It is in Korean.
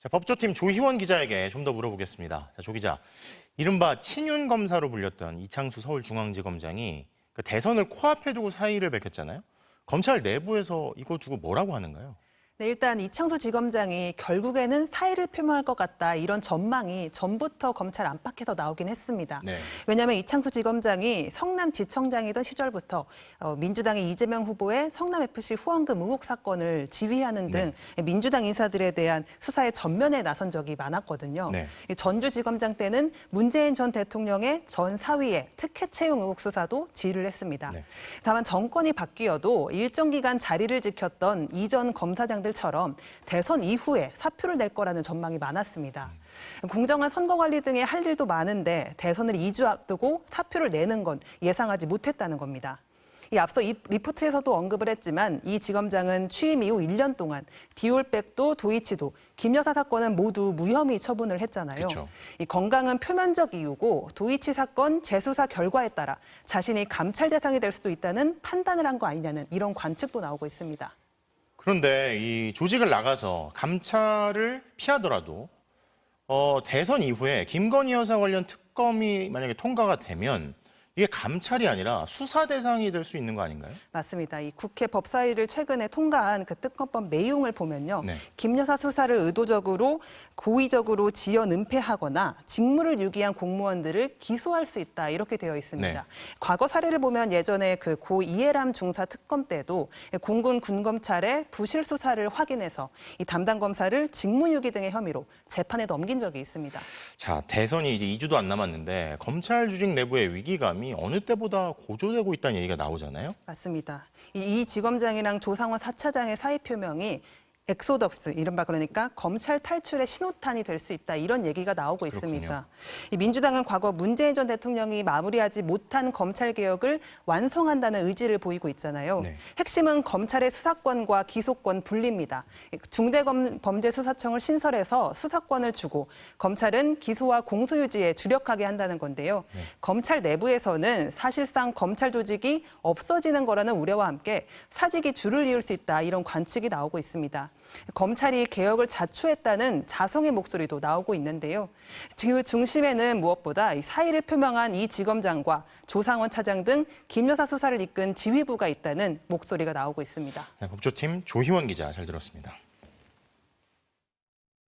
자, 법조팀 조희원 기자에게 좀 더 물어보겠습니다. 자, 조 기자, 이른바 친윤 검사로 불렸던 이창수 서울중앙지검장이 그 대선을 코앞에 두고 사의를 밝혔잖아요. 검찰 내부에서 이거 두고 뭐라고 하는가요? 네, 일단 이창수 지검장이 결국에는 사의를 표명할 것 같다 이런 전망이 전부터 검찰 안팎에서 나오긴 했습니다. 네. 왜냐하면 이창수 지검장이 성남지청장이던 시절부터 민주당의 이재명 후보의 성남FC 후원금 의혹 사건을 지휘하는 등 민주당 인사들에 대한 수사에 전면에 나선 적이 많았거든요. 네. 전주지검장 때는 문재인 전 대통령의 전 사위의 특혜 채용 의혹 수사도 지휘를 했습니다. 네. 다만 정권이 바뀌어도 일정 기간 자리를 지켰던 이전 검사장들 처럼 대선 이후에 사표를 낼 거라는 전망이 많았습니다. 공정한 선거 관리 등의 할 일도 많은데 대선을 2주 앞두고 사표를 내는 건 예상하지 못했다는 겁니다. 이 앞서 이 리포트에서도 언급을 했지만 이 지검장은 취임 이후 1년 동안 디올백도 도이치도 김 여사 사건은 모두 무혐의 처분을 했잖아요. 그쵸. 이 건강은 표면적 이유고 도이치 사건 재수사 결과에 따라 자신이 감찰 대상이 될 수도 있다는 판단을 한 거 아니냐는 이런 관측도 나오고 있습니다. 그런데 이 조직을 나가서 감찰을 피하더라도 대선 이후에 김건희 여사 관련 특검이 만약에 통과가 되면 이게 감찰이 아니라 수사 대상이 될 수 있는 거 아닌가요? 맞습니다. 이 국회 법사위를 최근에 통과한 그 특검법 내용을 보면요. 네. 김 여사 수사를 의도적으로 고의적으로 지연 은폐하거나 직무를 유기한 공무원들을 기소할 수 있다 이렇게 되어 있습니다. 네. 과거 사례를 보면 예전에 그 고 이해람 중사 특검 때도 공군 군검찰의 부실 수사를 확인해서 이 담당 검사를 직무유기 등의 혐의로 재판에 넘긴 적이 있습니다. 자, 대선이 이제 2주도 안 남았는데 검찰 조직 내부의 위기감이 어느 때보다 고조되고 있다는 얘기가 나오잖아요. 맞습니다. 이 지검장이랑 조상원 4차장의 사의 표명이 엑소덕스, 이른바 그러니까 검찰 탈출의 신호탄이 될 수 있다 이런 얘기가 나오고 있습니다. 이 민주당은 과거 문재인 전 대통령이 마무리하지 못한 검찰 개혁을 완성한다는 의지를 보이고 있잖아요. 네. 핵심은 검찰의 수사권과 기소권 분리입니다. 중대범죄수사청을 신설해서 수사권을 주고 검찰은 기소와 공소유지에 주력하게 한다는 건데요. 네. 검찰 내부에서는 사실상 검찰 조직이 없어지는 거라는 우려와 함께 사직이 줄을 이을 수 있다 이런 관측이 나오고 있습니다. 검찰이 개혁을 자초했다는 자성의 목소리도 나오고 있는데요. 그 중심에는 무엇보다 이 사의를 표명한 이 지검장과 조상원 차장 등 김 여사 수사를 이끈 지휘부가 있다는 목소리가 나오고 있습니다. 네, 법조팀 조희원 기자 잘 들었습니다.